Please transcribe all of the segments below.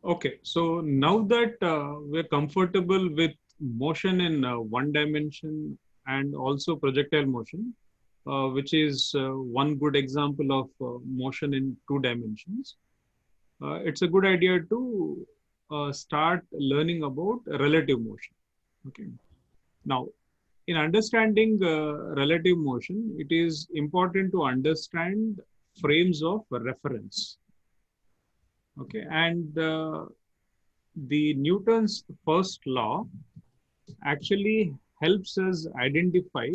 Okay, so now that we're comfortable with motion in one dimension and also projectile motion, which is one good example of motion in two dimensions, it's a good idea to start learning about relative motion. Okay. Now, in understanding relative motion, it is important to understand frames of reference. Okay, and the Newton's first law actually helps us identify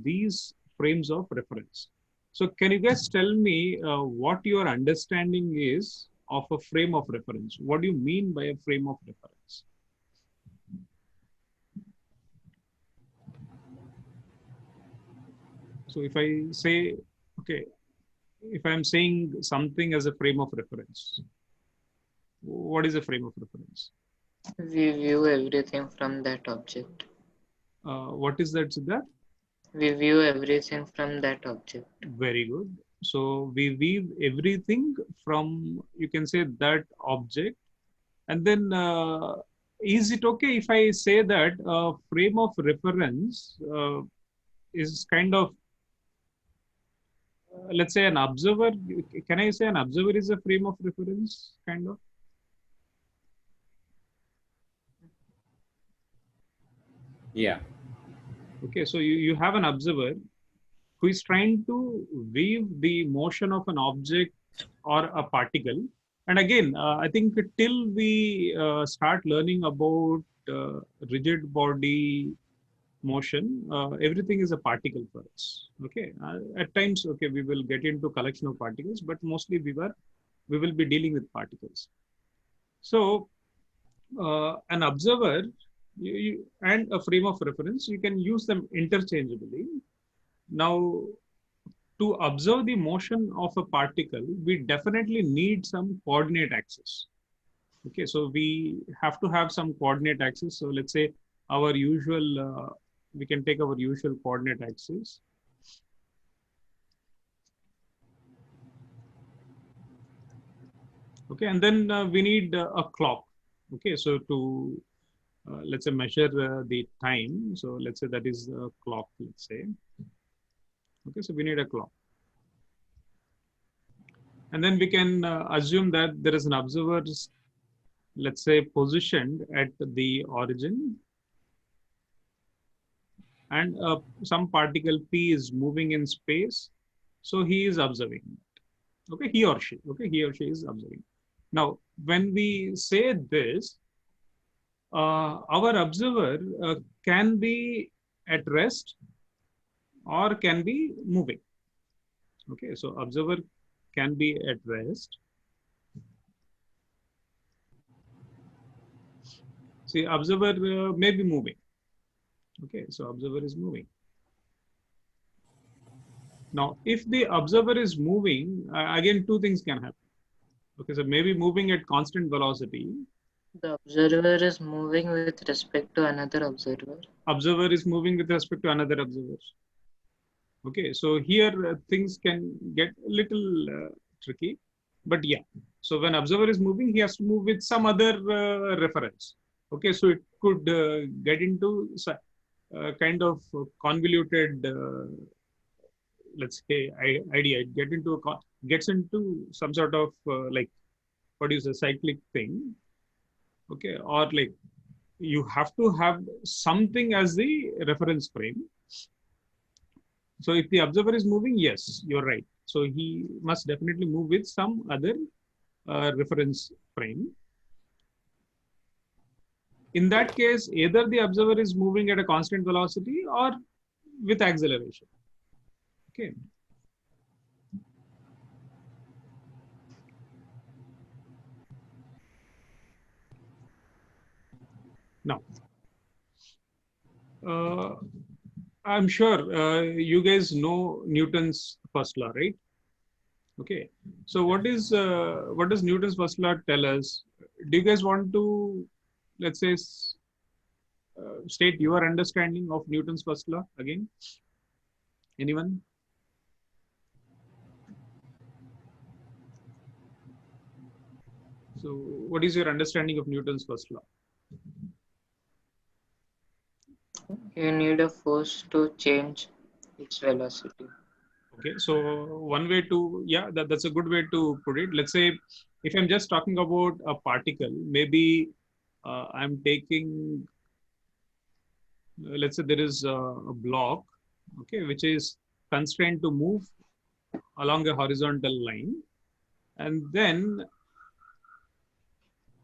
these frames of reference. So, can you guys tell me what your understanding is of a frame of reference? What do you mean by a frame of reference? So, if I say, okay, if I'm saying something as a frame of reference, what is a frame of reference? We view everything from that object. What is that, Siddharth? We view everything from that object. Very good. So we weave everything from, you can say, that object. And then, is it okay if I say that frame of reference is kind of, let's say, an observer? Can I say an observer is a frame of reference, kind of? Yeah. Okay, so you have an observer who is trying to weave the motion of an object or a particle. And again, I think till we start learning about rigid body motion, everything is a particle for us. Okay, at times, okay, we will get into collection of particles, but mostly we will be dealing with particles. So, an observer and a frame of reference, you can use them interchangeably. Now, to observe the motion of a particle, we definitely need some coordinate axis. Okay, so we have to have some coordinate axis. So let's say our usual, we can take our usual coordinate axis. Okay, and then we need a clock. Okay, so to let's say measure the time. So let's say that is a clock, let's say. Okay, so we need a clock. And then we can assume that there is an observer, let's say, positioned at the origin, and some particle P is moving in space. So he is observing that. Okay, he or she. Okay, he or she is observing. Now, when we say this, our observer can be at rest or can be moving. Okay, so observer can be at rest. See, observer may be moving. Okay, so observer is moving. Now, if the observer is moving, again, two things can happen. Okay, so maybe moving at constant velocity. The observer is moving with respect to another observer. Observer is moving with respect to another observer. Okay, so here things can get a little tricky, but yeah. So when observer is moving, he has to move with some other reference. Okay, so it could get into kind of convoluted, let's say, idea. It gets into some sort of like, what is a cyclic thing. Okay, or like you have to have something as the reference frame. So if the observer is moving, yes, you're right. So he must definitely move with some other reference frame. In that case, either the observer is moving at a constant velocity or with acceleration. Okay. Now, uh, I'm sure you guys know Newton's first law, right? Okay. So what does Newton's first law tell us? Do you guys want to, let's say, state your understanding of Newton's first law again? Anyone? So what is your understanding of Newton's first law? You need a force to change its velocity. Okay, so one way to, yeah, that's a good way to put it. Let's say if I'm just talking about a particle, maybe I'm taking, let's say there is a block, okay, which is constrained to move along a horizontal line. And then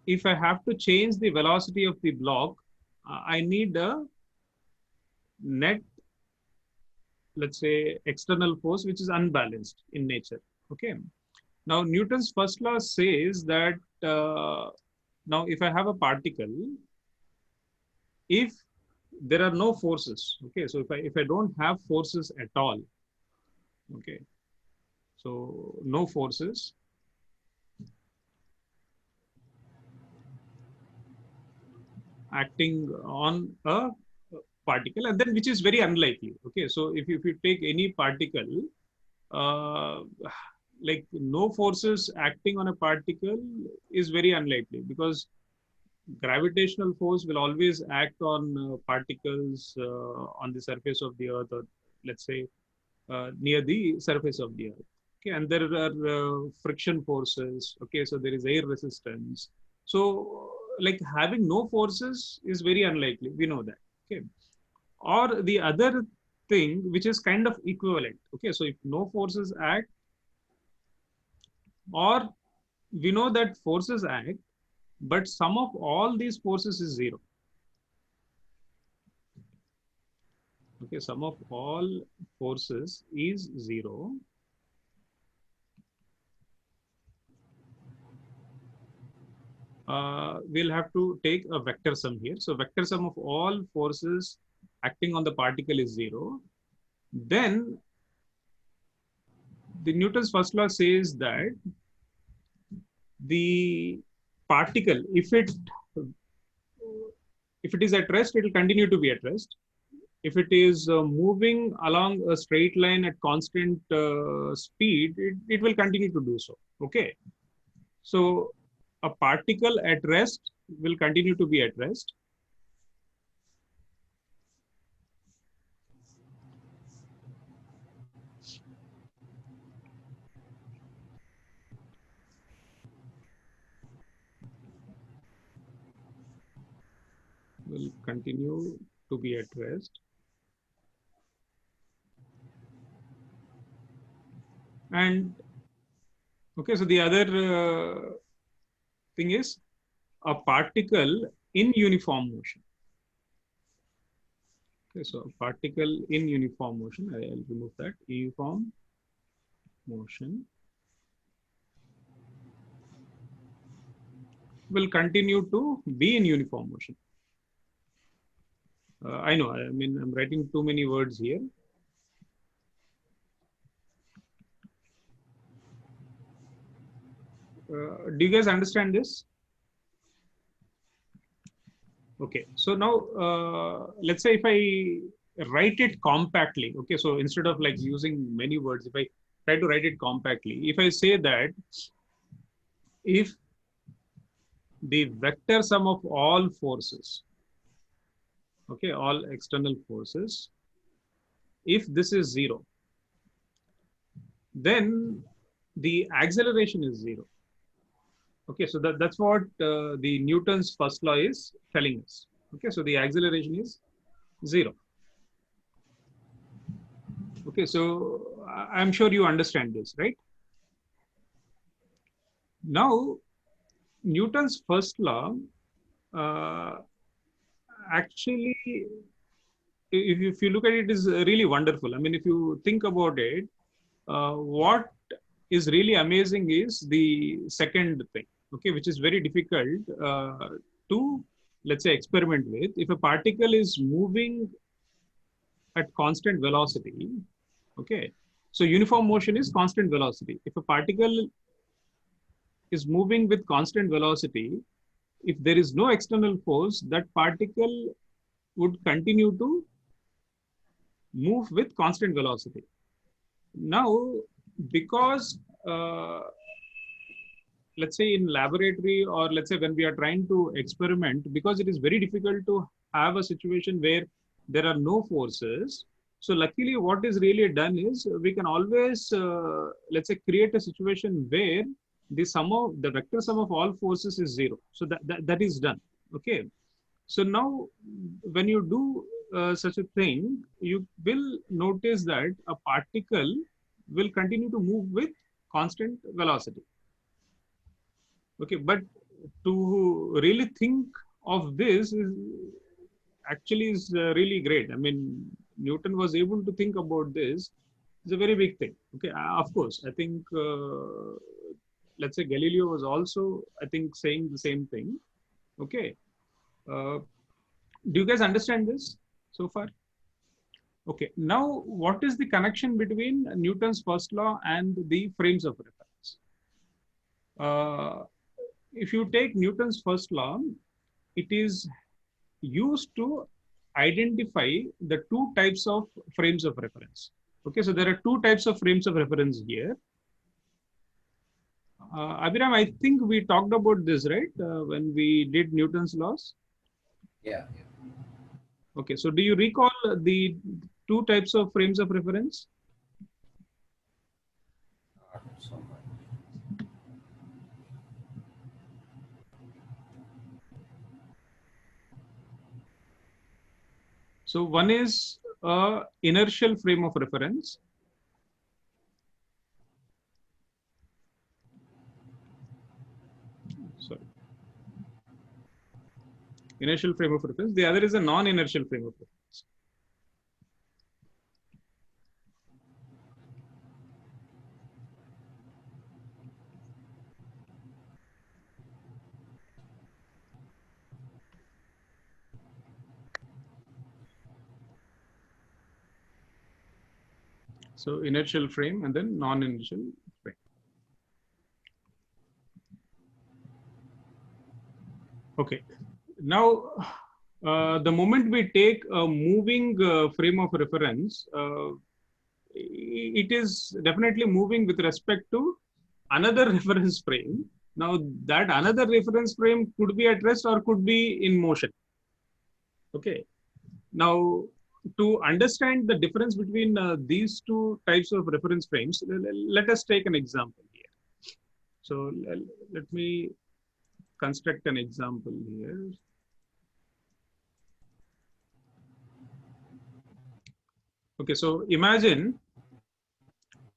if I have to change the velocity of the block, I need a net, let's say, external force, which is unbalanced in nature. Okay. Now, Newton's first law says that now if I have a particle, if there are no forces, okay, so if I don't have forces at all, okay, so no forces, acting on a particle, and then which is very unlikely. Okay, so if you take any particle, uh, like no forces acting on a particle is very unlikely, because gravitational force will always act on particles on the surface of the earth, or let's say near the surface of the earth. Okay, and there are friction forces. Okay, so there is air resistance. So like having no forces is very unlikely, we know that. Okay, or the other thing which is kind of equivalent. Okay, so if no forces act, or we know that forces act, but sum of all these forces is zero. Okay, sum of all forces is zero. We'll have to take a vector sum here. So vector sum of all forces acting on the particle is zero. Then the Newton's first law says that the particle, if it is at rest, it will continue to be at rest. If it is moving along a straight line at constant speed, it will continue to do so. Okay. So a particle at rest will continue to be at rest. Will continue to be at rest. And okay, so the other thing is a particle in uniform motion. Okay, so a particle in uniform motion, I'll remove that, uniform motion will continue to be in uniform motion. I know, I mean, I'm writing too many words here. Do you guys understand this? Okay, so now let's say if I write it compactly, okay, so instead of like using many words, if I try to write it compactly, if I say that if the vector sum of all forces, okay, all external forces, if this is zero, then the acceleration is zero. Okay, so that's what the Newton's first law is telling us. Okay, so the acceleration is zero. Okay, so I'm sure you understand this, right? Now, Newton's first law uh, actually, if you look at it, is really wonderful. I mean, if you think about it, what is really amazing is the second thing, okay, which is very difficult to, let's say, experiment with. If a particle is moving at constant velocity, okay, so uniform motion is constant velocity. If a particle is moving with constant velocity, if there is no external force, that particle would continue to move with constant velocity. Now, because let's say in laboratory, or let's say when we are trying to experiment, because it is very difficult to have a situation where there are no forces. So luckily what is really done is we can always, let's say, create a situation where the vector sum of all forces is 0. So that is done. Okay. So now when you do such a thing, you will notice that a particle will continue to move with constant velocity. Okay, but to really think of this is really great. I mean, Newton was able to think about this. It's a very big thing. Okay, of course, I think, let's say Galileo was also, I think, saying the same thing. Okay. Do you guys understand this so far? Okay, now what is the connection between Newton's first law and the frames of reference? If you take Newton's first law, it is used to identify the two types of frames of reference. Okay, so there are two types of frames of reference here. Abhiram, I think we talked about this, right? When we did Newton's laws? Yeah. Okay, so do you recall the two types of frames of reference? Not so much. So one is a inertial frame of reference. Sorry. Inertial frame of reference. The other is a non-inertial frame of reference. So inertial frame and then non-inertial frame. Okay. Now, the moment we take a moving frame of reference, it is definitely moving with respect to another reference frame. Now, that another reference frame could be at rest or could be in motion. Okay. Now, to understand the difference between these two types of reference frames, let us take an example here. So let me construct an example here. Okay, so imagine,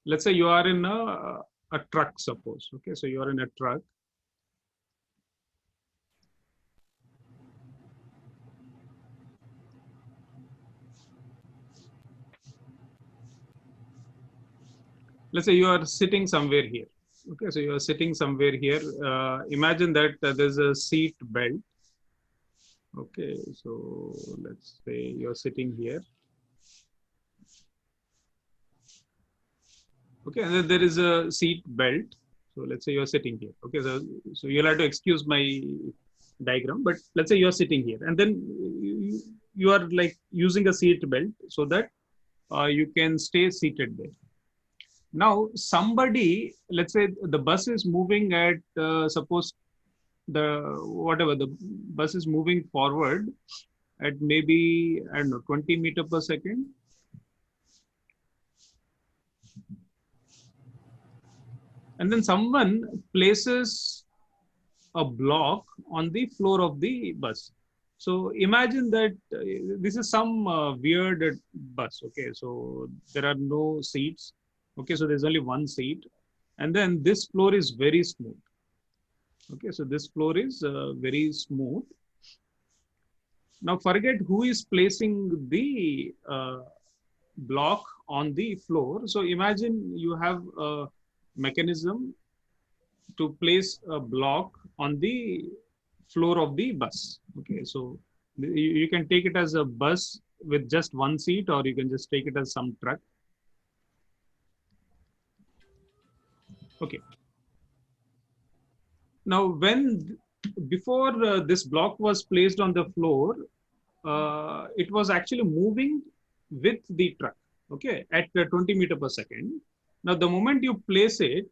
let's say you are in a truck, suppose. Okay, so you are in a truck. Let's say you are sitting somewhere here. Okay, so you are sitting somewhere here. Imagine that there's a seat belt. Okay, so let's say you're sitting here. Okay, and then there is a seat belt. So let's say you're sitting here. Okay, so you'll have to excuse my diagram, but let's say you're sitting here, and then you are like using a seat belt so that you can stay seated there. Now, somebody, let's say the bus is moving at, suppose the bus is moving forward at maybe, I don't know, 20 meters per second. And then someone places a block on the floor of the bus. So imagine that this is some weird bus. Okay, so there are no seats. Okay, so there's only one seat. And then this floor is very smooth. Okay, so this floor is very smooth. Now forget who is placing the block on the floor. So imagine you have a mechanism to place a block on the floor of the bus. Okay, so you can take it as a bus with just one seat, or you can just take it as some truck. Okay. Now, before this block was placed on the floor, it was actually moving with the truck. Okay, at 20 meters per second. Now, the moment you place it,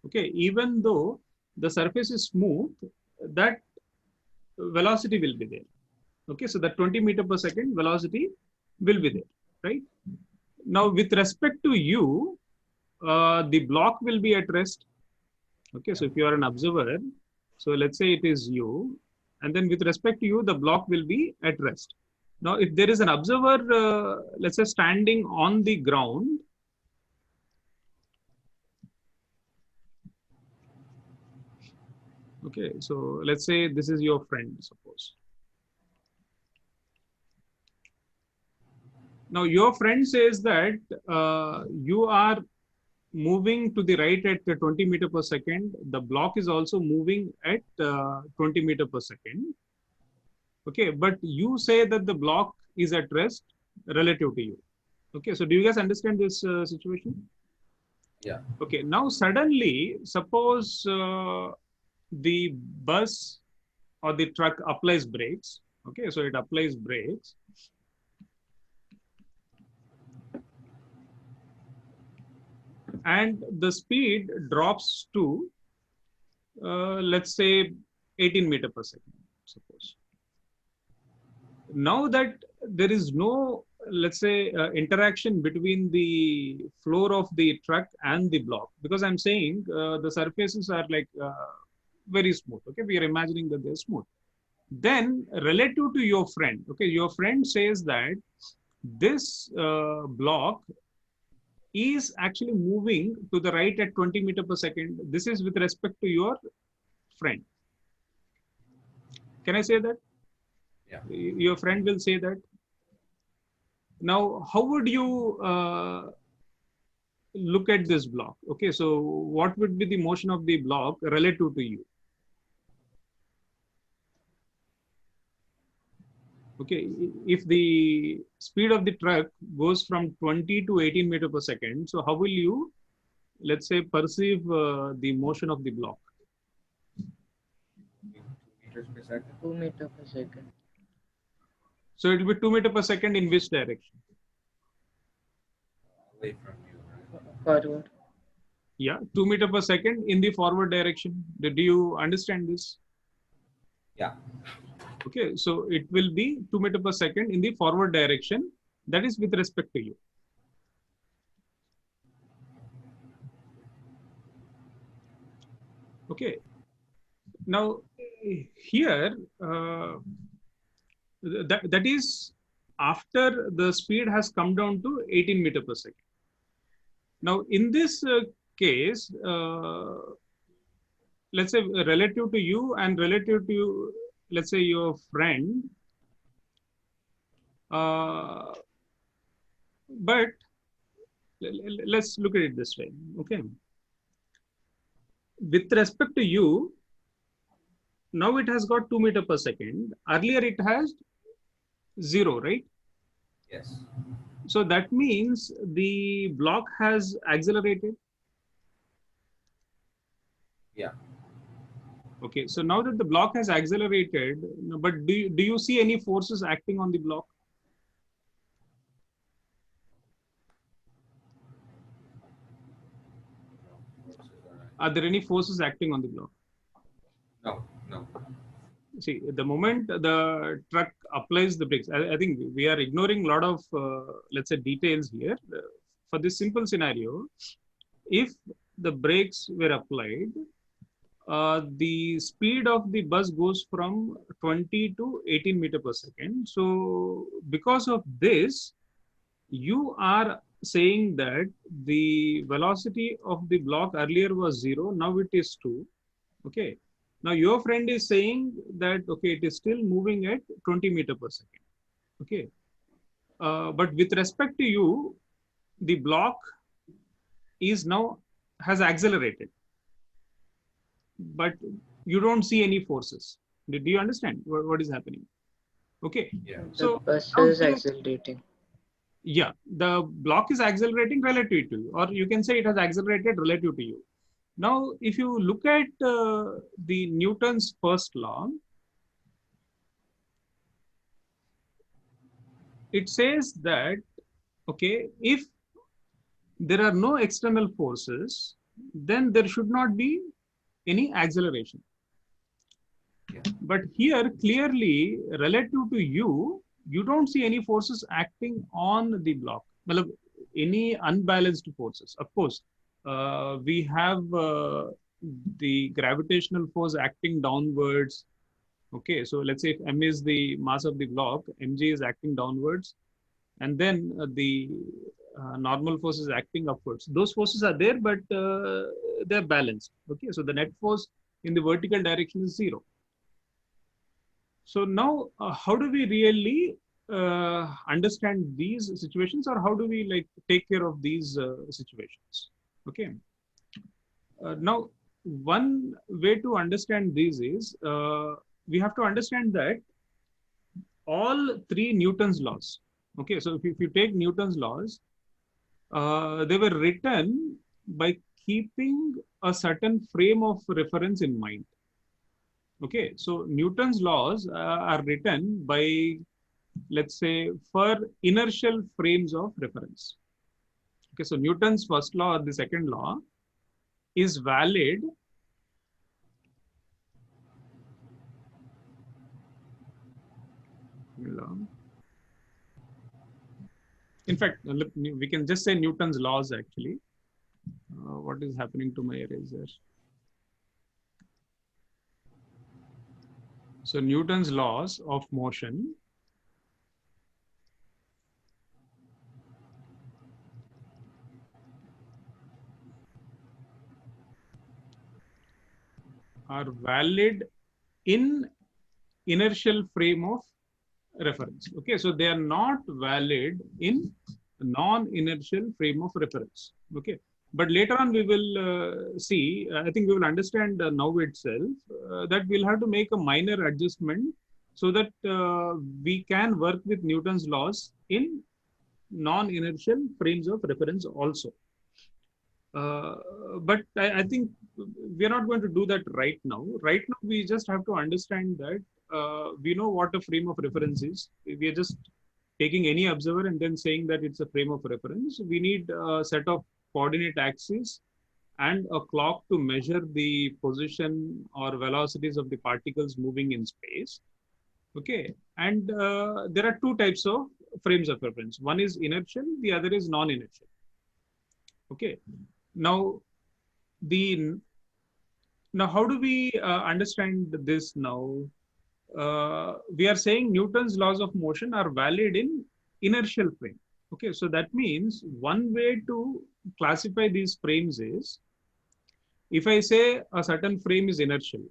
okay, even though the surface is smooth, that velocity will be there. Okay, so that 20 meter per second velocity will be there, right? Now, with respect to you, the block will be at rest. Okay, so if you are an observer, so let's say it is you, and then with respect to you, the block will be at rest. Now, if there is an observer, let's say standing on the ground, okay, so let's say this is your friend, suppose. Now, your friend says that you are moving to the right at 20 meter per second. The block is also moving at 20 meter per second. Okay, but you say that the block is at rest relative to you. Okay, so do you guys understand this situation? Yeah. Okay, now suddenly, suppose the bus or the truck applies brakes. Okay, so it applies brakes. And the speed drops to, let's say, 18 meter per second, suppose. Now that there is no, let's say, interaction between the floor of the truck and the block, because I'm saying the surfaces are like very smooth. Okay, we are imagining that they're smooth. Then, relative to your friend, okay, your friend says that this block is actually moving to the right at 20 meter per second. This is with respect to your friend. Can I say that? Yeah. Your friend will say that. Now, how would you look at this block? Okay, so what would be the motion of the block relative to you? Okay, if the speed of the truck goes from 20 to 18 meter per second, so how will you, let's say, perceive the motion of the block? 2 meters per second. 2 meter per second. So it will be 2 meter per second in which direction? Away from you, right? Forward. Yeah, 2 meter per second in the forward direction. Do you understand this? Yeah. Okay, so it will be 2 meter per second in the forward direction. That is with respect to you. Okay. Now, here, that is after the speed has come down to 18 meter per second. Now, in this case, let's say relative to you and relative to, let's say, your friend, but let's look at it this way. Okay. With respect to you, now it has got 2 meter per second. Earlier it has 0, right? Yes. So that means the block has accelerated. Yeah. Okay, so now that the block has accelerated, but do you see any forces acting on the block? Are there any forces acting on the block? No, no. See, the moment the truck applies the brakes, I think we are ignoring a lot of, let's say, details here. For this simple scenario, if the brakes were applied, the speed of the bus goes from 20 to 18 meter per second. So because of this, you are saying that the velocity of the block earlier was 0, now it is 2. Okay. Now your friend is saying that, okay, it is still moving at 20 meter per second. Okay. But with respect to you, the block is now has accelerated, but you don't see any forces. Do you understand what is happening? Okay. Yeah. So The bus now is here- accelerating. Yeah, the block is accelerating relative to you, or you can say it has accelerated relative to you. Now, if you look at the Newton's first law, it says that, okay, if there are no external forces, then there should not be any acceleration. Yeah. But here, clearly, relative to you, you don't see any forces acting on the block. Well, any unbalanced forces. Of course, we have the gravitational force acting downwards. Okay, so let's say if m is the mass of the block, mg is acting downwards, and then the normal force is acting upwards. Those forces are there, but they're balanced. Okay, so the net force in the vertical direction is 0. So now, how do we really understand these situations, or how do we like take care of these situations? Okay. Now, one way to understand this is we have to understand that all three Newton's laws. Okay, so if you take Newton's laws, they were written by keeping a certain frame of reference in mind. Okay, so Newton's laws are written by, let's say, for inertial frames of reference. Okay, so Newton's first law or the second law is valid in fact, we can just say Newton's laws actually. What is happening to my eraser? So Newton's laws of motion are valid in inertial frame of reference. Okay, so they are not valid in non-inertial frame of reference. Okay, but later on we will see, I think we will understand now itself that we'll have to make a minor adjustment so that we can work with Newton's laws in non-inertial frames of reference also. But I think we are not going to do that right now. Right now, we just have to understand that we know what a frame of reference is. We are just taking any observer and then saying that it's a frame of reference. We need a set of coordinate axes and a clock to measure the position or velocities of the particles moving in space. Okay, and there are two types of frames of reference. One is inertial, the other is non-inertial. Okay, now how do we understand this now? We are saying Newton's laws of motion are valid in inertial frame. Okay, so that means one way to classify these frames is, if I say a certain frame is inertial,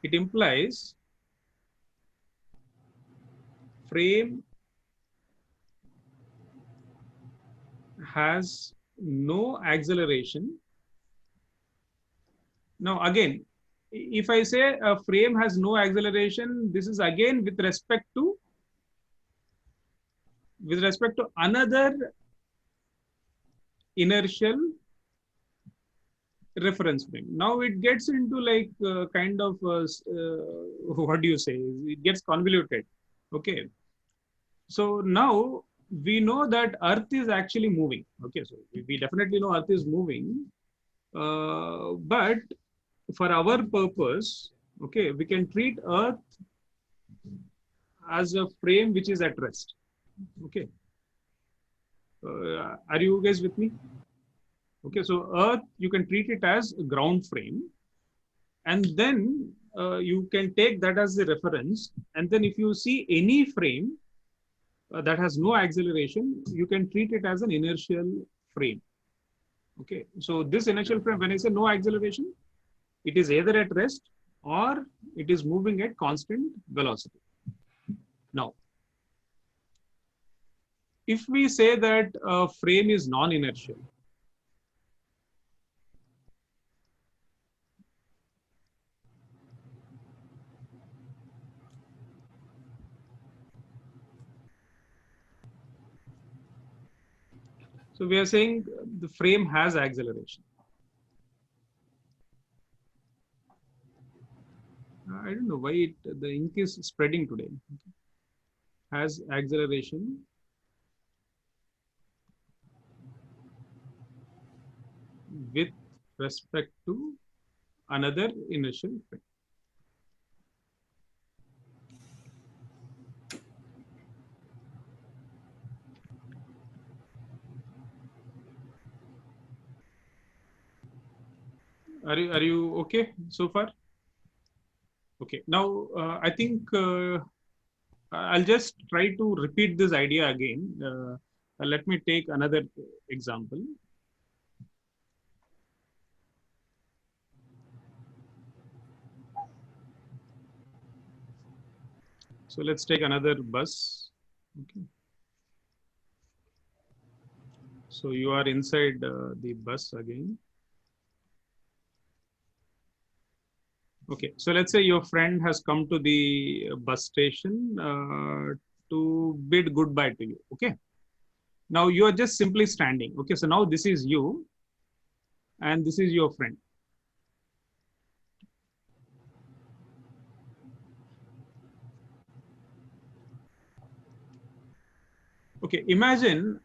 it implies frame has no acceleration. Now again, if I say a frame has no acceleration, this is again with respect to another inertial reference frame. Now it gets into like kind of what do you say? It gets convoluted. Okay, so now we know that Earth is actually moving. Okay, so we definitely know Earth is moving, but for our purpose, okay, we can treat Earth as a frame which is at rest. Okay, are you guys with me? Okay, so Earth, you can treat it as a ground frame, and then you can take that as the reference, and then if you see any frame that has no acceleration, you can treat it as an inertial frame. Okay, so this inertial frame, when I say no acceleration, it is either at rest or it is moving at constant velocity. Now, if we say that a frame is non-inertial, so we are saying the frame has acceleration. I don't know why the ink is spreading today. Has acceleration with respect to another inertial frame. Are you okay so far? Okay. Now I think I'll just try to repeat this idea again. Let me take another example. So let's take another bus. Okay. So you are inside the bus again. Okay, so let's say your friend has come to the bus station to bid goodbye to you. Okay. Now you are just simply standing. Okay, so now this is you and this is your friend. Okay, imagine,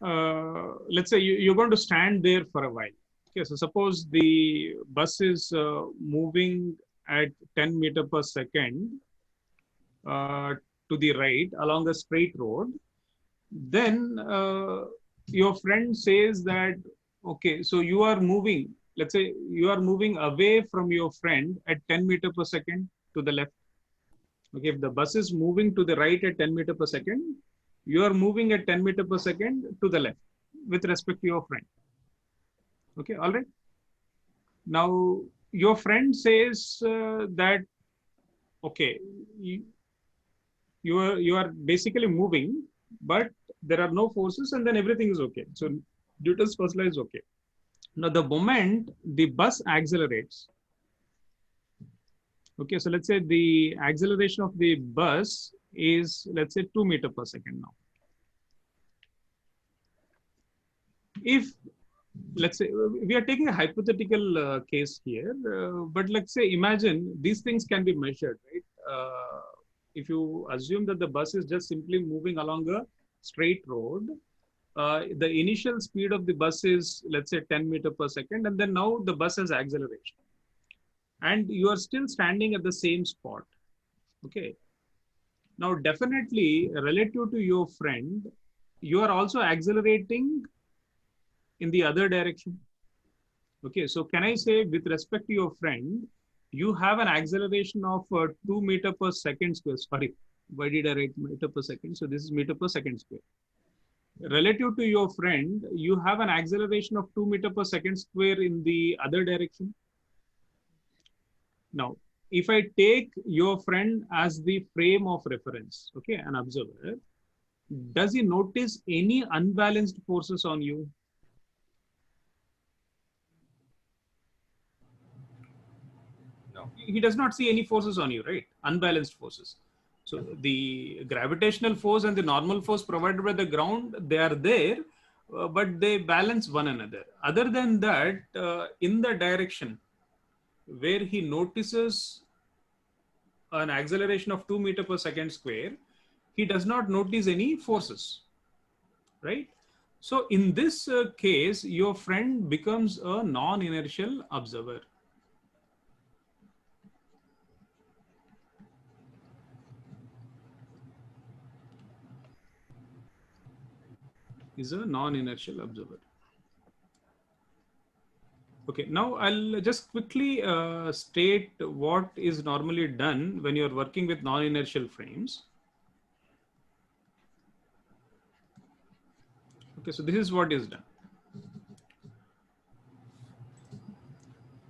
let's say you're going to stand there for a while. Okay, so suppose the bus is moving at 10 meter per second to the right along a straight road. Then your friend says that, okay, so you are moving, let's say you are moving away from your friend at 10 meter per second to the left. Okay, if the bus is moving to the right at 10 meter per second, you are moving at 10 meter per second to the left with respect to your friend. Okay, all right. Now, your friend says that, okay, you are basically moving, but there are no forces and then everything is okay. So Newton's first law is okay. Now, the moment the bus accelerates, okay, so let's say the acceleration of the bus is, let's say, 2 meter per second now. If, let's say, we are taking a hypothetical case here, but let's say, imagine these things can be measured, right? If you assume that the bus is just simply moving along a straight road, the initial speed of the bus is, let's say, 10 meter per second, and then now the bus has acceleration. And you are still standing at the same spot. Okay. Now, definitely, relative to your friend, you are also accelerating in the other direction. Okay. So, can I say, with respect to your friend, you have an acceleration of 2 meter per second square. Sorry, why did I write meter per second? So, this is meter per second square. Relative to your friend, you have an acceleration of 2 meter per second square in the other direction. Now, if I take your friend as the frame of reference, okay, an observer, does he notice any unbalanced forces on you? No. He does not see any forces on you, right? Unbalanced forces. So the gravitational force and the normal force provided by the ground, they are there, but they balance one another. Other than that, in the direction where he notices an acceleration of 2 meter per second square, he does not notice any forces, right? So in this case, your friend becomes a non-inertial observer. Is a non-inertial observer. Okay, now I'll just quickly state what is normally done when you're working with non-inertial frames. Okay, so this is what is done.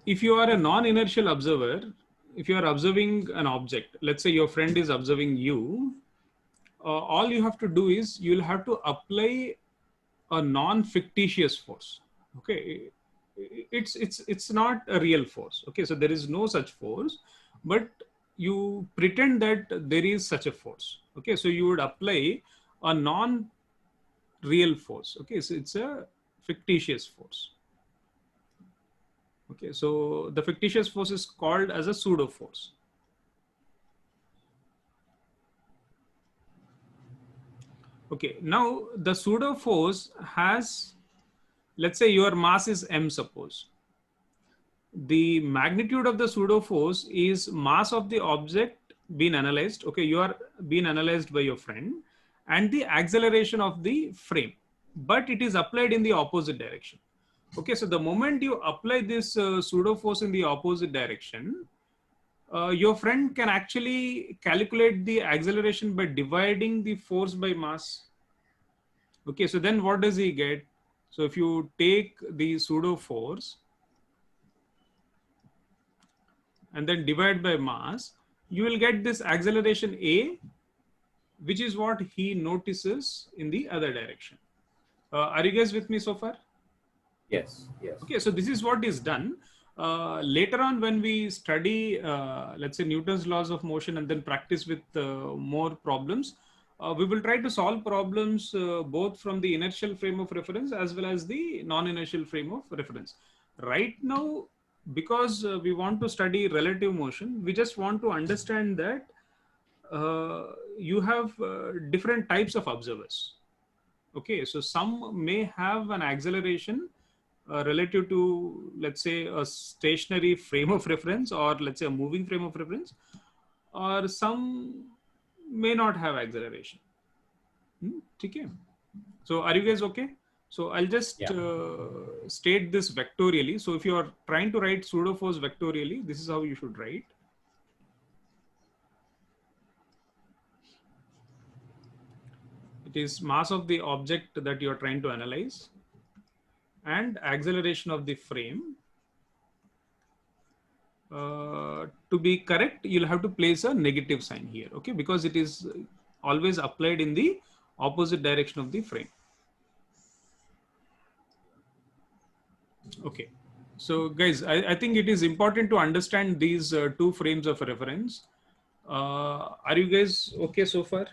If you are a non-inertial observer, if you are observing an object, let's say your friend is observing you, all you have to do is you'll have to apply a non-fictitious force. Okay, it's not a real force. Okay, so there is no such force, but you pretend that there is such a force. Okay, so you would apply a non-real force. Okay, so it's a fictitious force. Okay, so the fictitious force is called as a pseudo force. Okay, now the pseudo force has, let's say your mass is m, suppose. The magnitude of the pseudo force is mass of the object being analyzed. Okay, you are being analyzed by your friend, and the acceleration of the frame, but it is applied in the opposite direction. Okay, so the moment you apply this pseudo force in the opposite direction, your friend can actually calculate the acceleration by dividing the force by mass. Okay, so then what does he get? So if you take the pseudo force and then divide by mass, you will get this acceleration A, which is what he notices in the other direction. Are you guys with me so far? Yes. Yes. Okay, so this is what is done. Later on, when we study, let's say, Newton's laws of motion and then practice with more problems, we will try to solve problems both from the inertial frame of reference as well as the non-inertial frame of reference. Right now, because we want to study relative motion, we just want to understand that you have different types of observers. Okay, so some may have an acceleration relative to, let's say, a stationary frame of reference, or let's say a moving frame of reference, or some may not have acceleration. Okay. So are you guys okay? So I'll just state this vectorially. So if you are trying to write pseudo force vectorially, this is how you should write. It is mass of the object that you are trying to analyze and acceleration of the frame. To be correct, you'll have to place a negative sign here, okay? Because it is always applied in the opposite direction of the frame. Okay. So guys, I think it is important to understand these two frames of reference. Are you guys okay so far?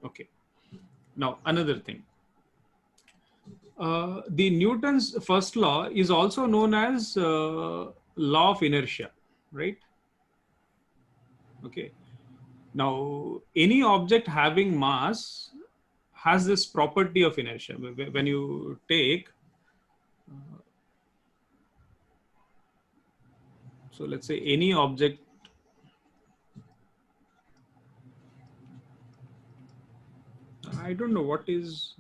Okay. Now, another thing. The Newton's first law is also known as law of inertia, right? Okay. Now, any object having mass has this property of inertia. When you take, so let's say any object, I don't know what is,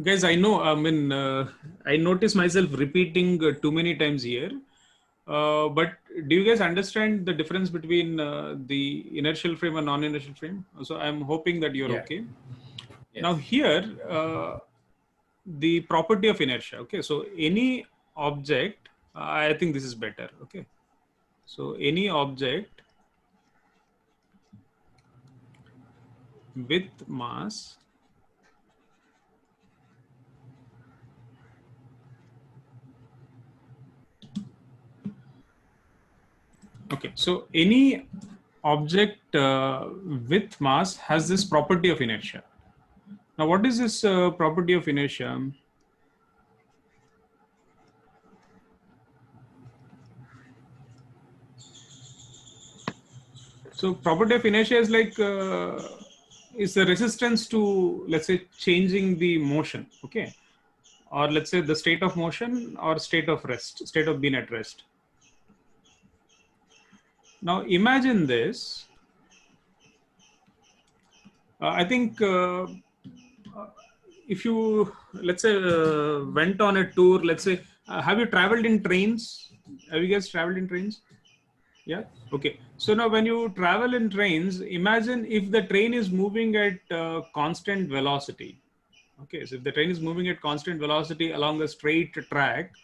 guys, I know, I mean, I notice myself repeating too many times here. But do you guys understand the difference between the inertial frame and non-inertial frame? So I'm hoping that you're okay. Yes. Now here, the property of inertia. Okay, so any object, I think this is better. Okay, so any object with mass okay, so any object with mass has this property of inertia. Now, what is this property of inertia? So, property of inertia is like is the resistance to, let's say, changing the motion. Okay, or let's say the state of motion or state of rest, state of being at rest. Now, imagine this. I think if you, let's say, went on a tour, let's say, have you traveled in trains? Have you guys traveled in trains? Yeah. Okay. So now when you travel in trains, imagine if the train is moving at constant velocity. Okay. So if the train is moving at constant velocity along a straight track,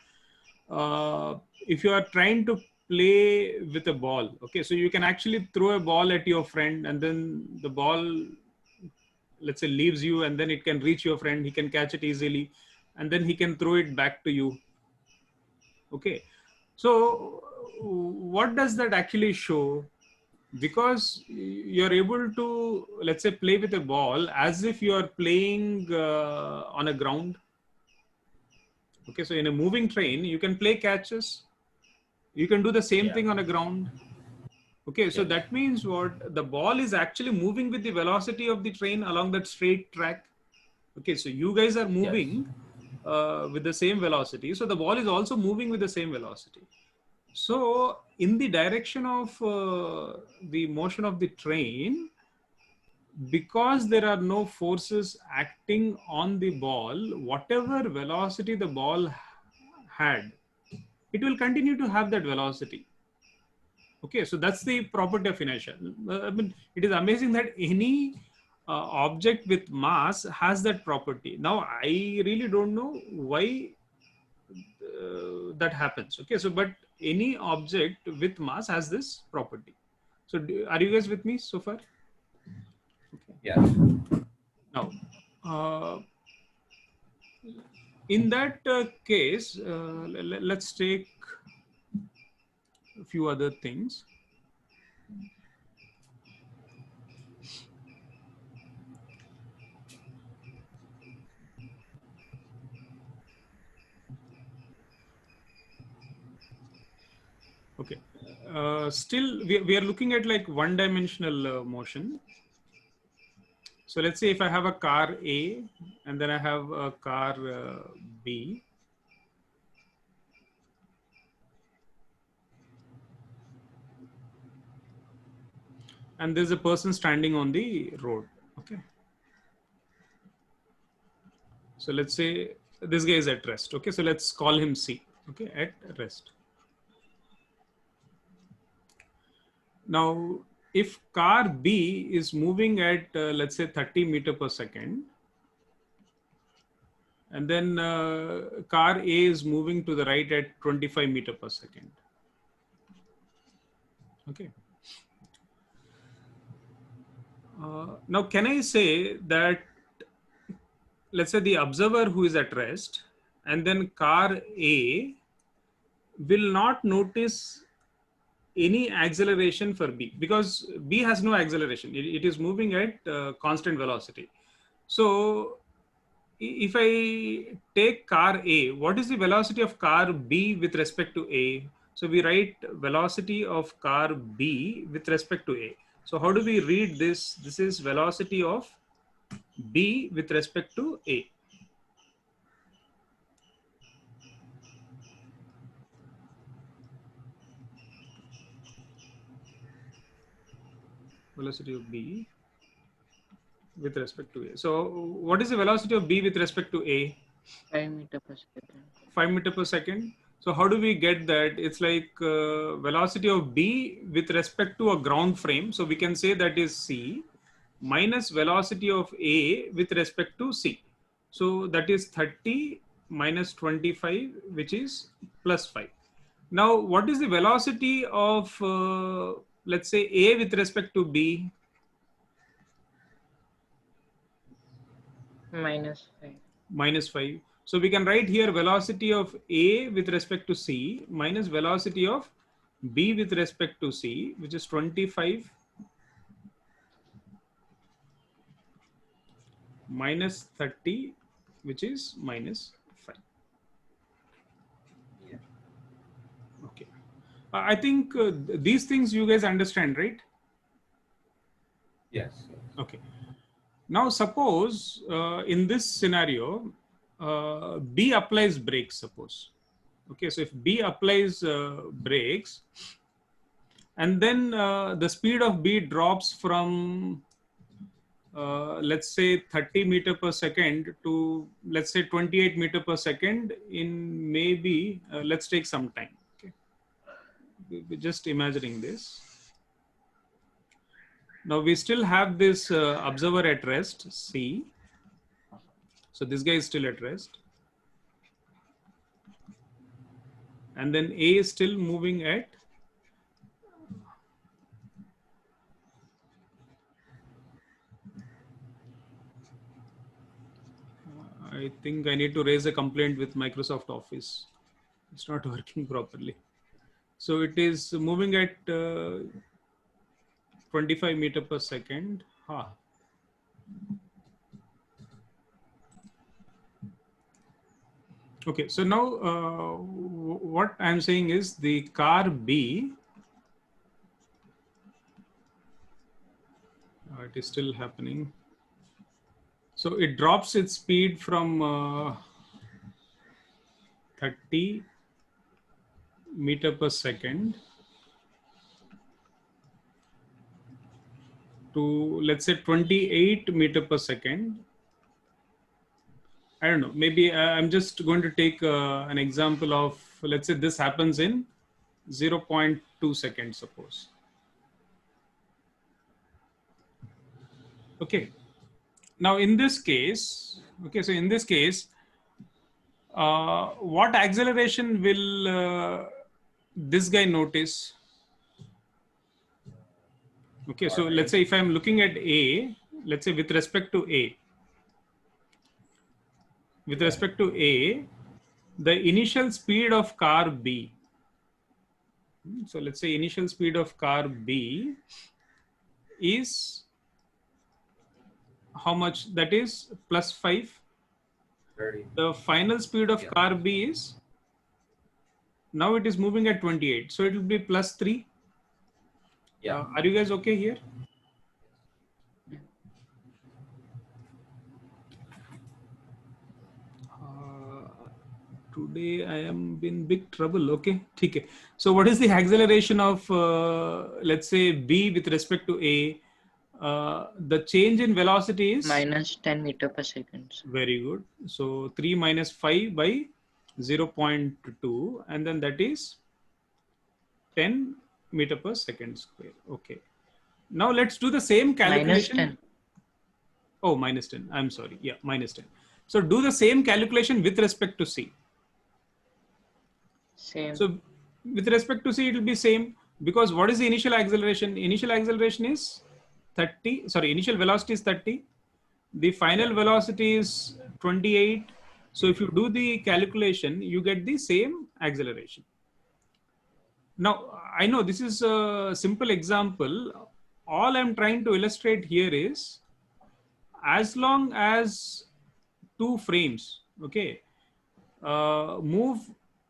if you are trying to play with a ball, okay, so you can actually throw a ball at your friend and then the ball, let's say, leaves you and then it can reach your friend, he can catch it easily and then he can throw it back to you. Okay, so what does that actually show? Because you're able to, let's say, play with a ball as if you are playing on a ground. Okay, so in a moving train you can play catches, you can do the same thing on a ground. Okay, so Yes. that means what? The ball is actually moving with the velocity of the train along that straight track. Okay, so you guys are moving with the same velocity. So the ball is also moving with the same velocity. So in the direction of the motion of the train, because there are no forces acting on the ball, whatever velocity the ball had, it will continue to have that velocity. Okay, so that's the property of inertia. I mean, it is amazing that any object with mass has that property. Now, I really don't know why that happens. Okay, so but any object with mass has this property. So, are you guys with me so far? Okay. Yes. Now, in that case, let's take a few other things. Okay. Still, we are looking at like one-dimensional motion. So let's say if I have a car A and then I have a car B. And there's a person standing on the road. Okay. So let's say this guy is at rest. Okay. So let's call him C. Okay. At rest. Now, if car B is moving at, let's say 30 meter per second, and then car A is moving to the right at 25 meter per second. Okay. Now, can I say that, let's say the observer who is at rest and then car A will not notice any acceleration for B because B has no acceleration. It is moving at constant velocity. So if I take car A, what is the velocity of car B with respect to A? So we write velocity of car B with respect to A. So how do we read this? This is velocity of B with respect to A. Velocity of B with respect to A. So what is the velocity of B with respect to A? 5 meter per second. 5 meter per second. So how do we get that? It's like velocity of B with respect to a ground frame. So we can say that is C minus velocity of A with respect to C. So that is 30 minus 25, which is plus 5. Now, what is the velocity of, let's say, A with respect to B? -5. Minus 5. So we can write here velocity of A with respect to C minus velocity of B with respect to C, which is 25 minus 30, which is minus 5. Yeah. Okay. I think these things you guys understand, right? Yes. Okay. Now suppose in this scenario, B applies brakes, suppose. Okay, so if B applies brakes, and then the speed of B drops from, let's say 30 meter per second to, let's say 28 meter per second in maybe, let's take some time. Okay, we're just imagining this. Now we still have this observer at rest, C. So this guy is still at rest. And then A is still moving at, I think I need to raise a complaint with Microsoft Office. It's not working properly. So it is moving at 25 meter per second. Huh. Okay, so now what I'm saying is the car B It is still happening. So it drops its speed from 30 meter per second to, let's say, 28 meter per second. I don't know, maybe I'm just going to take an example of, let's say this happens in 0.2 seconds, suppose. Okay. Now in this case, okay, so in this case, what acceleration will this guy notice? Okay, so let's say if I'm looking at A, let's say with respect to A, the initial speed of car B. So let's say initial speed of car B is how much? That is plus 5. 30. The final speed of car B is, now it is moving at 28. So it will be plus 3. Yeah. Are you guys okay here? Today I am in big trouble. Okay. Okay. So what is the acceleration of, let's say, B with respect to A? The change in velocity is minus 10 meter per second. very good. So 3 minus 5 by 0.2, and then that is 10 meter per second square. Okay. Now let's do the same calculation. Minus 10. Oh, minus 10. I'm sorry. Yeah, minus 10. So do the same calculation with respect to C. Same. So with respect to C, it will be same, because what is the initial acceleration? Initial acceleration is 30. Sorry, initial velocity is 30. The final velocity is 28. So if you do the calculation, you get the same acceleration. Now, I know this is a simple example. All I'm trying to illustrate here is, as long as two frames, okay, move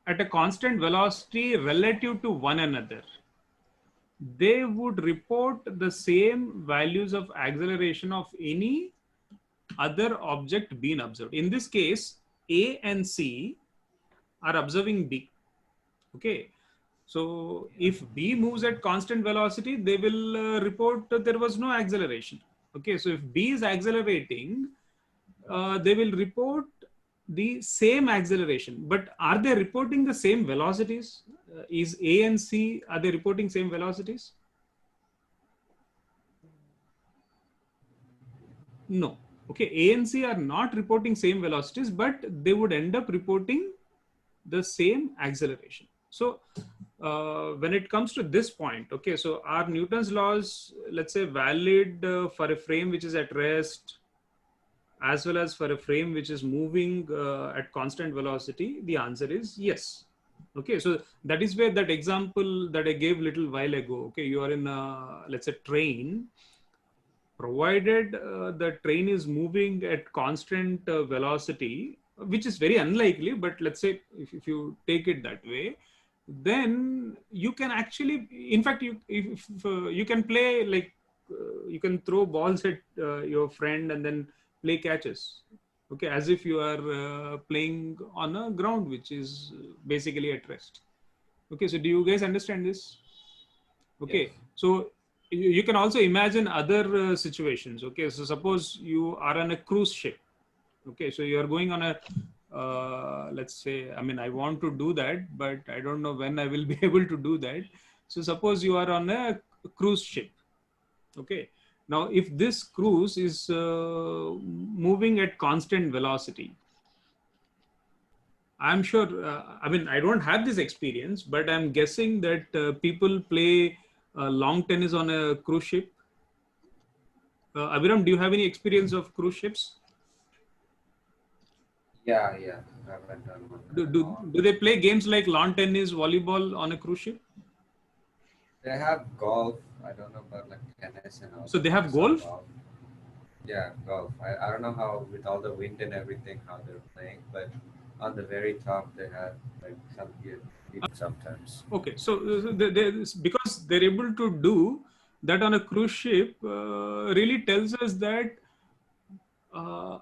at a constant velocity relative to one another, they would report the same values of acceleration of any other object being observed. In this case, A and C are observing B. Okay. So if B moves at constant velocity, they will report that there was no acceleration. Okay. So if B is accelerating, they will report the same acceleration. But are they reporting the same velocities? Is A and C, are they reporting same velocities? No. Okay, A and C are not reporting same velocities, but they would end up reporting the same acceleration. So when it comes to this point, okay, so are Newton's laws, let's say, valid for a frame which is at rest, as well as for a frame which is moving at constant velocity? The answer is yes. Okay, so that is where that example that I gave little while ago, okay, you are in a, let's say, train. Provided the train is moving at constant velocity, which is very unlikely, but let's say if you take it that way, then you can actually, in fact, if you can play like, you can throw balls at your friend and then play catches, okay, as if you are playing on a ground which is basically at rest. Okay, so do you guys understand this? Okay, Yes. so you can also imagine other situations. Okay, so suppose you are on a cruise ship. Okay, so you are going on a, let's say, I mean, I want to do that, but I don't know when I will be able to do that. So suppose you are on a cruise ship. Okay, now if this cruise is moving at constant velocity, I'm sure, I mean, I don't have this experience, but I'm guessing that people play long tennis on a cruise ship. Abiram, do you have any experience of cruise ships? Yeah. I haven't done one. Do they play games like lawn tennis, volleyball on a cruise ship? They have golf. I don't know about like tennis and all. So they have golf? Yeah, golf. I don't know how, with all the wind and everything, how they're playing, but on the very top they have like some good sometimes. Okay, so because they're able to do that on a cruise ship really tells us that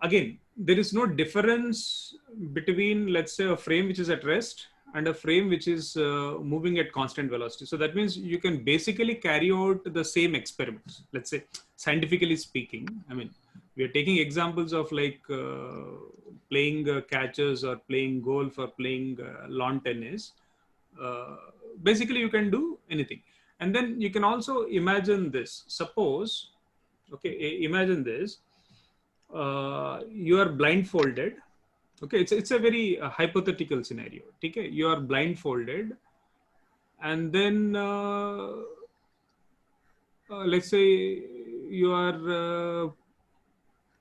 again, there is no difference between, let's say, a frame which is at rest and a frame which is moving at constant velocity. So that means you can basically carry out the same experiments, let's say, scientifically speaking. I mean, we are taking examples of like playing catches or playing golf or playing lawn tennis. Basically, you can do anything. And then you can also imagine this. Suppose, okay, imagine this. You are blindfolded. Okay, it's a very hypothetical scenario. Okay, you are blindfolded, and then let's say you are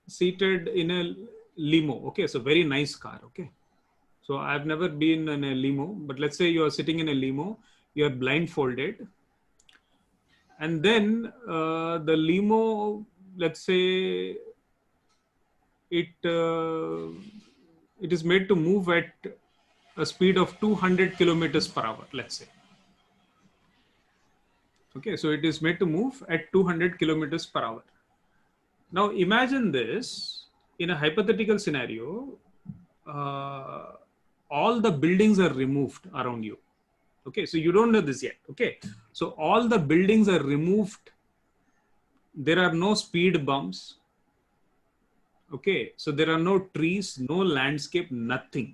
seated in a limo. Okay, so very nice car. Okay, so I've never been in a limo, but let's say you are sitting in a limo, you are blindfolded, and then the limo, let's say it is made to move at a speed of 200 kilometers per hour, let's say. Okay, so it is made to move at 200 kilometers per hour. Now imagine this in a hypothetical scenario. All the buildings are removed around you. Okay, so you don't know this yet. Okay, so all the buildings are removed. There are no speed bumps. Okay, so there are no trees, no landscape, nothing.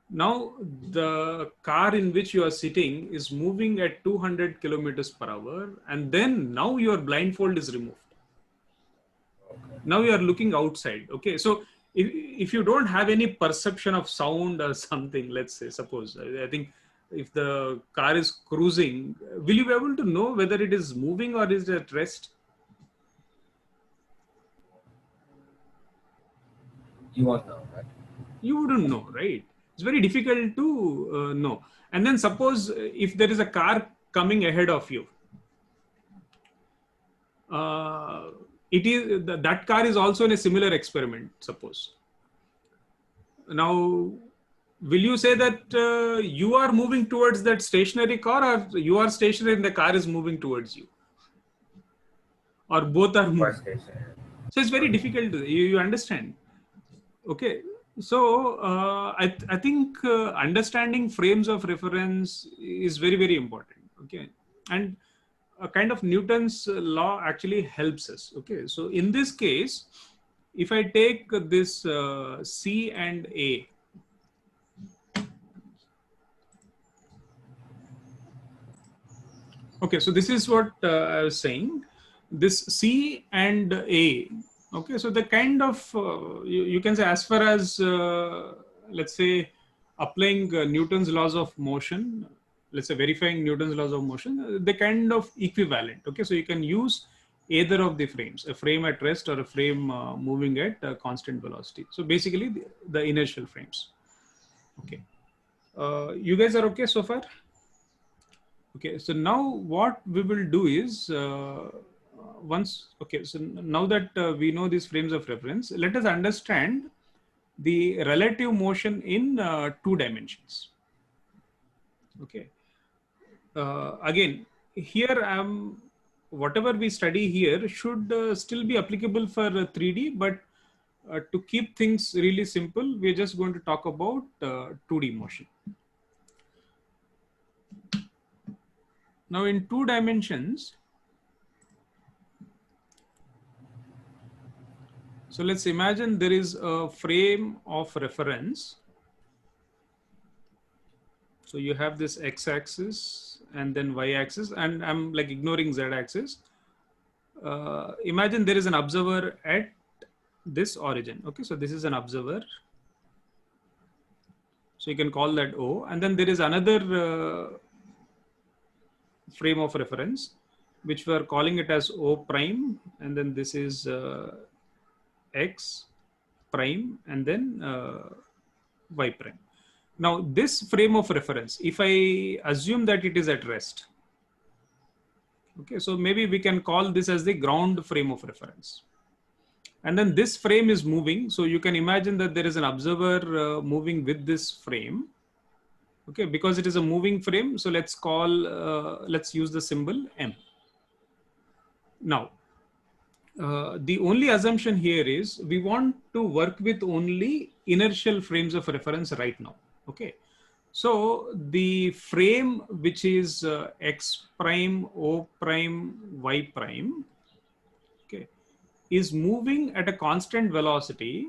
Now the car in which you are sitting is moving at 200 kilometers per hour, and then now your blindfold is removed. Now you are looking outside. Okay, so if you don't have any perception of sound or something, let's say, suppose, I think if the car is cruising, will you be able to know whether it is moving or is it at rest? You won't know, right? You wouldn't know, right? It's very difficult to know. And then suppose if there is a car coming ahead of you, that car is also in a similar experiment, suppose. Now, will you say that you are moving towards that stationary car, or you are stationary and the car is moving towards you? Or both are moving? So it's very difficult to, you understand? Okay, so I think understanding frames of reference is very, very important. Okay, and a kind of Newton's law actually helps us. Okay, so in this case, if I take this C and A, okay, so this is what I was saying. This C and A. Okay, so the kind of, you can say, as far as, let's say, applying Newton's laws of motion, let's say verifying Newton's laws of motion, they kind of equivalent. Okay, so you can use either of the frames, a frame at rest or a frame moving at constant velocity. So basically the inertial frames. Okay, you guys are okay so far? Okay, so now what we will do is, okay, so now that we know these frames of reference, let us understand the relative motion in 2 dimensions. Okay. Again, here whatever we study here should still be applicable for 3D, but to keep things really simple, we're just going to talk about 2D motion. Now in 2 dimensions, so let's imagine there is a frame of reference. So you have this x-axis and then y-axis, and I'm like ignoring z-axis. Imagine there is an observer at this origin. Okay, so this is an observer. So you can call that O, and then there is another frame of reference, which we are calling it as O prime, and then this is X prime, and then Y prime. Now this frame of reference, if I assume that it is at rest, okay, so maybe we can call this as the ground frame of reference. And then this frame is moving. So you can imagine that there is an observer moving with this frame. Okay, because it is a moving frame. So let's use the symbol M. Now, the only assumption here is we want to work with only inertial frames of reference right now. Okay. So the frame which is x prime, o prime, y prime, okay, is moving at a constant velocity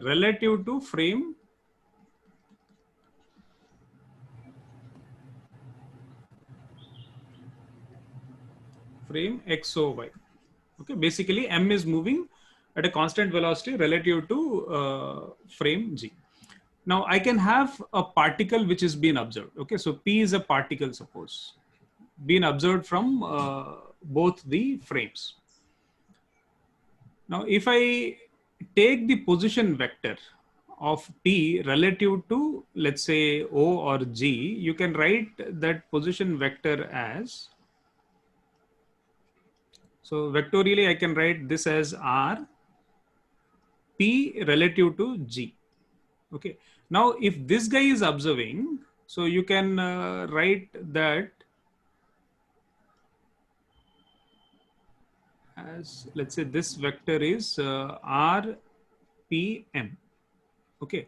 relative to frame XOY. Okay, basically M is moving at a constant velocity relative to frame G. Now I can have a particle which is being observed. Okay, so P is a particle, suppose, being observed from both the frames. Now if I take the position vector of P relative to, let's say, O or G, you can write that position vector as, so vectorially I can write this as R P relative to G. Okay. Now, if this guy is observing, so you can write that as, let's say, this vector is R P M. Okay.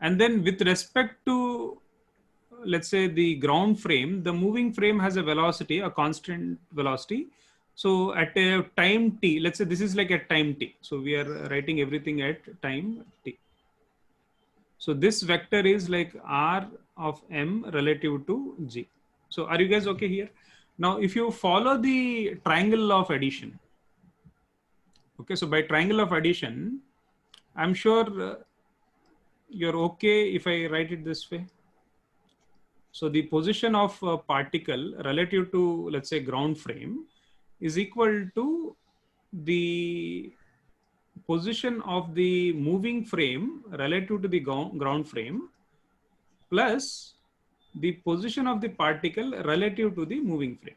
And then with respect to, let's say, the ground frame, the moving frame has a velocity, a constant velocity. So at a time t, let's say this is like at time t. So we are writing everything at time t. So this vector is like R of M relative to G. So are you guys okay here? Now, if you follow the triangle of addition, okay, so by triangle of addition, I'm sure you're okay if I write it this way. So the position of a particle relative to, let's say, ground frame is equal to the position of the moving frame relative to the ground frame plus the position of the particle relative to the moving frame.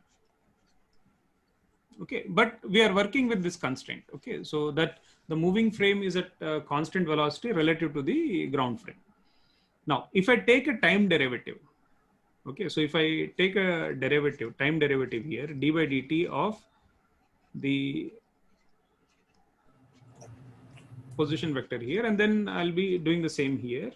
Okay, but we are working with this constraint. Okay, so that the moving frame is at constant velocity relative to the ground frame. Now, if I take a time derivative, okay, so if I take a derivative, time derivative here, d by dt of the position vector here, and then I'll be doing the same here.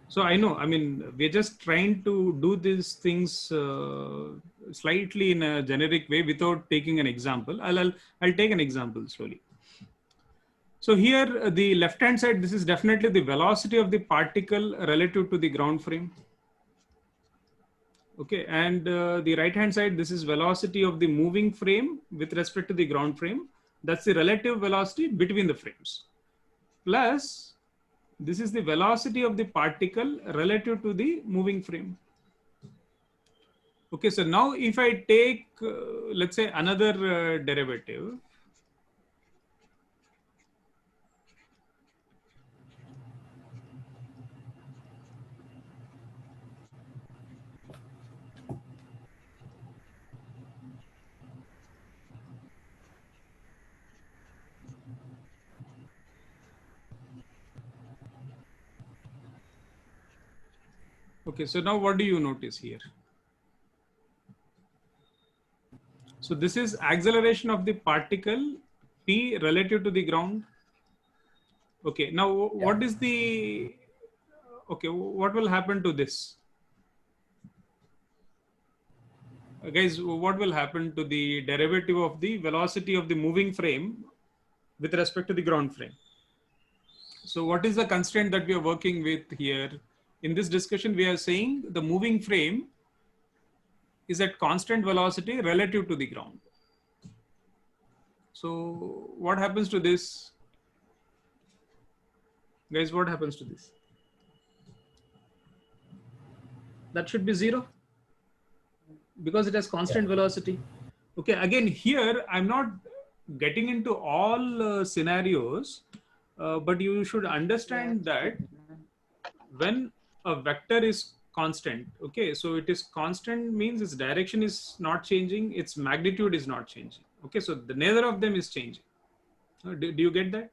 So I know, I mean, we're just trying to do these things slightly in a generic way without taking an example. I'll take an example slowly. So here, the left-hand side, this is definitely the velocity of the particle relative to the ground frame. Okay, and the right-hand side, this is velocity of the moving frame with respect to the ground frame. That's the relative velocity between the frames. Plus, this is the velocity of the particle relative to the moving frame. Okay, so now if I take, let's say, another derivative, okay, so now what do you notice here? So this is acceleration of the particle P relative to the ground. Okay, now what is the, okay, what will happen to this? Guys, what will happen to the derivative of the velocity of the moving frame with respect to the ground frame? So what is the constraint that we are working with here? In this discussion, we are saying the moving frame is at constant velocity relative to the ground. So what happens to this? Guys, what happens to this? That should be 0 because it has constant velocity. Okay, again, here I'm not getting into all scenarios, but you should understand that when a vector is constant, okay, so it is constant means its direction is not changing, its magnitude is not changing. Okay, so neither of them is changing. Do you get that?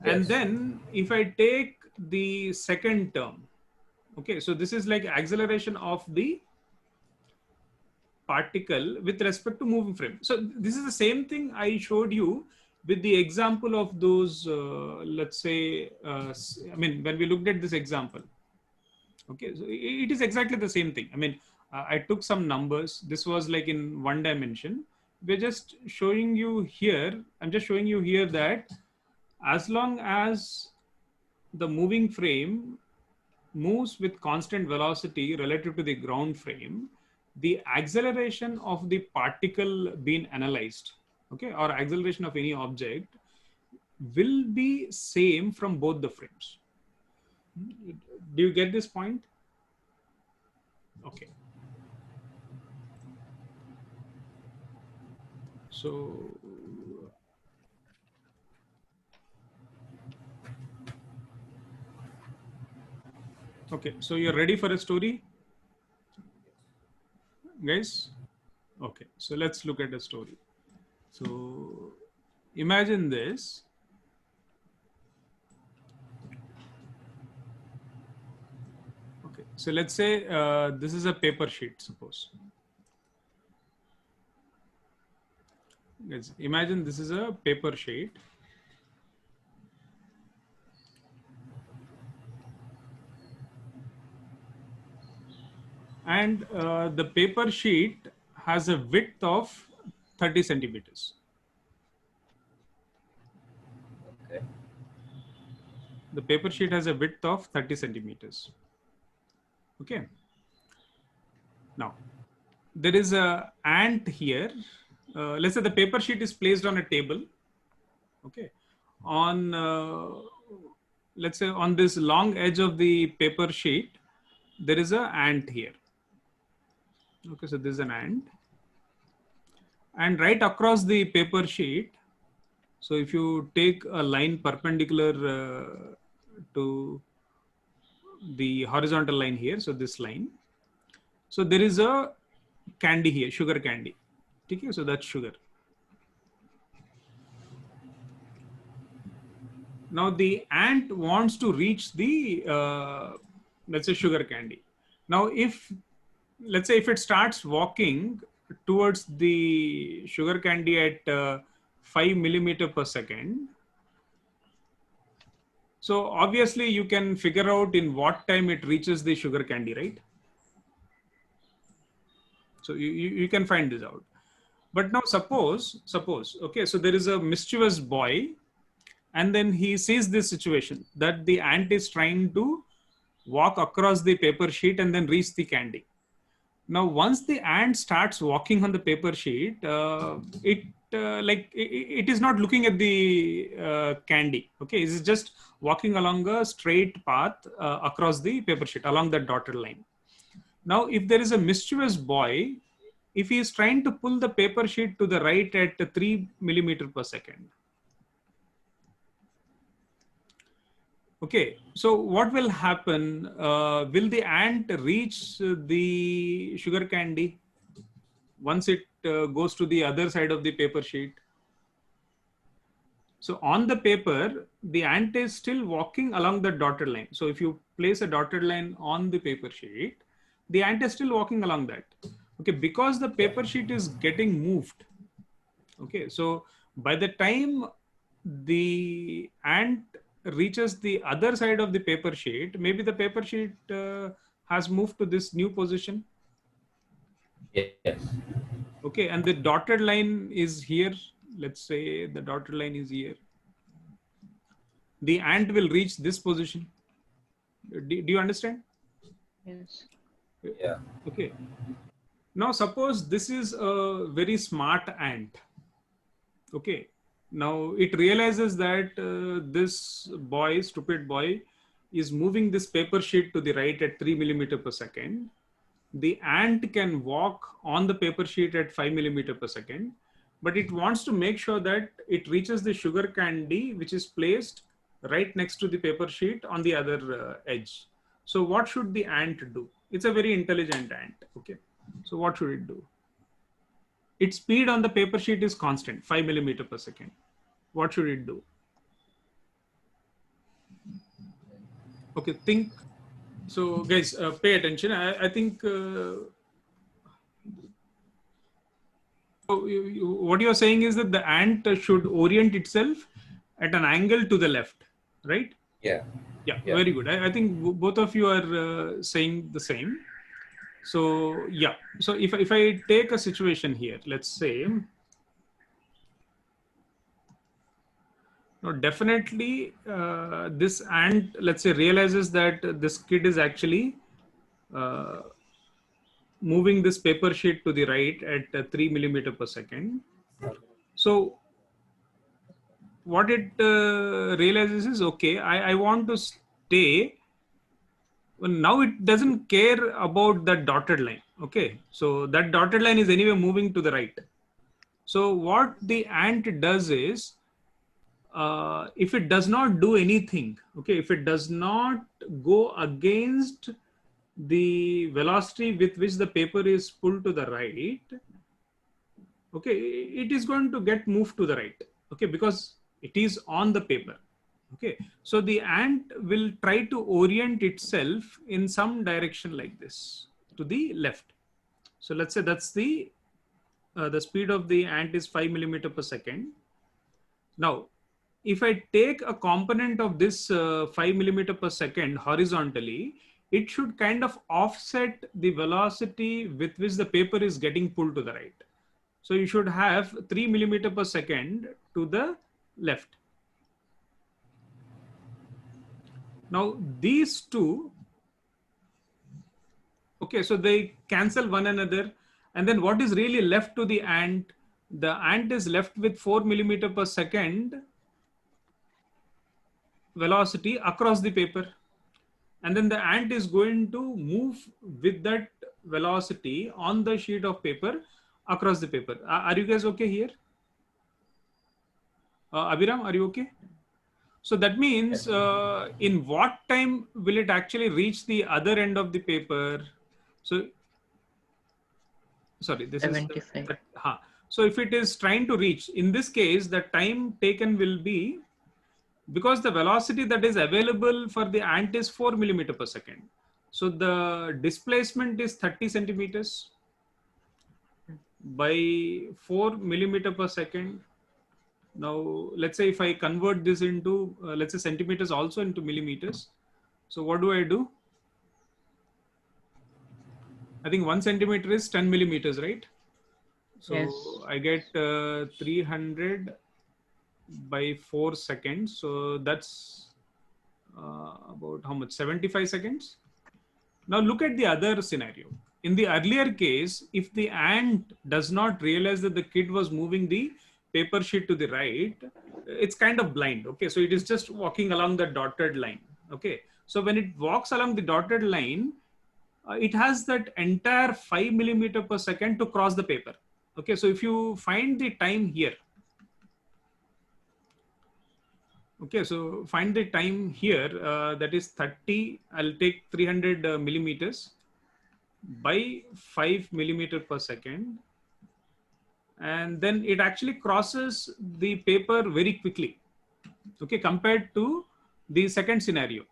And Yes. then if I take the second term, okay, so this is like acceleration of the particle with respect to moving frame. So this is the same thing I showed you with the example of those, let's say, I mean, when we looked at this example, okay, so it is exactly the same thing. I mean, I took some numbers. This was like in one dimension. We're just showing you here. I'm just showing you here that as long as the moving frame moves with constant velocity relative to the ground frame, the acceleration of the particle being analyzed, okay, or acceleration of any object will be same from both the frames. Do you get this point? Okay. So okay, so you're ready for a story, guys? Okay, so let's look at a story. So imagine this. Okay, so let's say this is a paper sheet, suppose. Let's imagine this is a paper sheet. And the paper sheet has a width of 30 centimeters. Okay. The paper sheet has a width of 30 centimeters. Okay. Now, there is a ant here. Let's say the paper sheet is placed on a table. Okay. On, let's say on this long edge of the paper sheet, there is a ant here. Okay, so this is an ant. And right across the paper sheet, so if you take a line perpendicular to the horizontal line here, so this line, so there is a candy here, sugar candy. Okay, so that's sugar. Now the ant wants to reach the, let's say, sugar candy. Now if, let's say if it starts walking towards the sugar candy at 5 millimeter per second, so obviously you can figure out in what time it reaches the sugar candy, right? So you can find this out. But now suppose, okay, so there is a mischievous boy, and then he sees this situation that the ant is trying to walk across the paper sheet and then reach the candy. Now, once the ant starts walking on the paper sheet, it is not looking at the candy. Okay, it's just walking along a straight path across the paper sheet along that dotted line. Now, if there is a mischievous boy, if he is trying to pull the paper sheet to the right at 3 millimeter per second. Okay, so what will happen? Will the ant reach the sugar candy once it goes to the other side of the paper sheet? So on the paper, the ant is still walking along the dotted line. So if you place a dotted line on the paper sheet, the ant is still walking along that. Okay, because the paper sheet is getting moved. Okay, so by the time the ant reaches the other side of the paper sheet, maybe the paper sheet has moved to this new position. Yes. Okay, and the dotted line is here. Let's say the dotted line is here. The ant will reach this position. Do you understand? Yes. Yeah. Okay. Now suppose this is a very smart ant. Okay. Now it realizes that this boy, stupid boy, is moving this paper sheet to the right at 3 millimeter per second. the ant can walk on the paper sheet at 5 millimeter per second, but it wants to make sure that it reaches the sugar candy, which is placed right next to the paper sheet on the other edge. So what should the ant do? It's a very intelligent ant. Okay. So what should it do? Its speed on the paper sheet is constant, 5 millimeter per second. What should it do? Okay, think. So guys, pay attention. I think what you're saying is that the ant should orient itself at an angle to the left, right? Yeah. Yeah, Yeah. very good. I think both of you are saying the same. So yeah, so if I take a situation here, let's say, no, definitely this ant, let's say, realizes that this kid is actually uh, moving this paper sheet to the right at 3 millimeter per second. So what it realizes is, okay, I want to stay. Well, now it doesn't care about that dotted line. Okay, so that dotted line is anyway moving to the right. So what the ant does is, if it does not do anything, okay, if it does not go against the velocity with which the paper is pulled to the right, okay, it is going to get moved to the right, okay, because it is on the paper. Okay, so the ant will try to orient itself in some direction like this to the left. So let's say that's the speed of the ant is 5 millimeter per second. Now, if I take a component of this 5 millimeter per second horizontally, it should kind of offset the velocity with which the paper is getting pulled to the right. So you should have 3 millimeter per second to the left. Now these two, okay, so they cancel one another. And then what is really left to the ant? The ant is left with 4 millimeter per second velocity across the paper. And then the ant is going to move with that velocity on the sheet of paper across the paper. Are you guys okay here? Abhiram, are you okay? So that means in what time will it actually reach the other end of the paper? So, sorry, this 75. is, so if it is trying to reach, in this case, the time taken will be, because the velocity that is available for the ant is 4 millimeter per second. So the displacement is 30 centimeters by 4 millimeter per second. Now, let's say if I convert this into, let's say centimeters also into millimeters. So what do I do? I think 1 centimeter is 10 millimeters, right? So Yes. I get 300 by 4 seconds. So that's about how much? 75 seconds. Now look at the other scenario. In the earlier case, if the ant does not realize that the kid was moving the paper sheet to the right, it's kind of blind. Okay, so it is just walking along the dotted line. Okay, so when it walks along the dotted line, it has that entire 5 millimeter per second to cross the paper. Okay, so if you find the time here, okay, so find the time here, that is 30, I'll take 300 millimeters by 5 millimeter per second. And then it actually crosses the paper very quickly, okay, compared to the second scenario.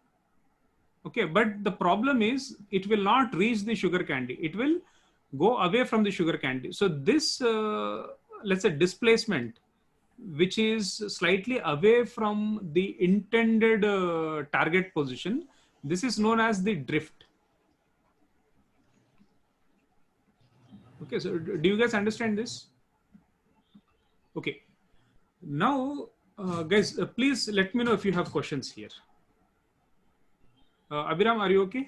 Okay, but the problem is it will not reach the sugar candy. It will go away from the sugar candy. So this, let's say, displacement, which is slightly away from the intended target position, this is known as the drift. Okay, so do you guys understand this? Okay. Now, guys, please let me know if you have questions here. Abhiram, are you okay?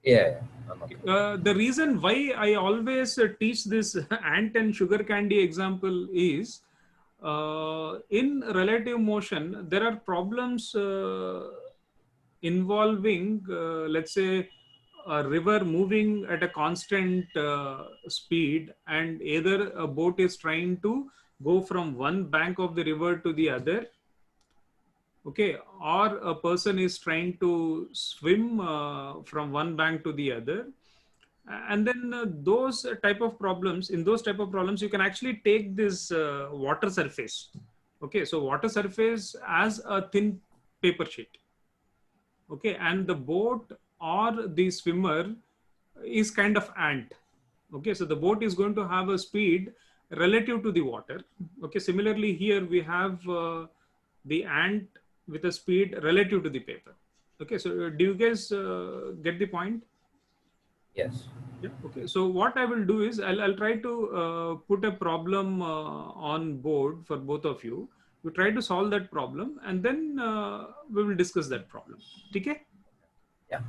Yeah. I'm okay. The reason why I always teach this ant and sugar candy example is, in relative motion, there are problems involving, let's say, a river moving at a constant speed, and either a boat is trying to go from one bank of the river to the other, okay, or a person is trying to swim from one bank to the other. And then those type of problems, in those type of problems, you can actually take this water surface. Okay, so water surface as a thin paper sheet. Okay, and the boat or the swimmer is kind of ant. Okay, so the boat is going to have a speed relative to the water. Okay, similarly here we have the ant with a speed relative to the paper. Okay, so do you guys get the point? Yes. Yeah. Okay. So what I will do is I'll try to put a problem on board for both of you. You try to solve that problem, and then we will discuss that problem. Okay. Yeah.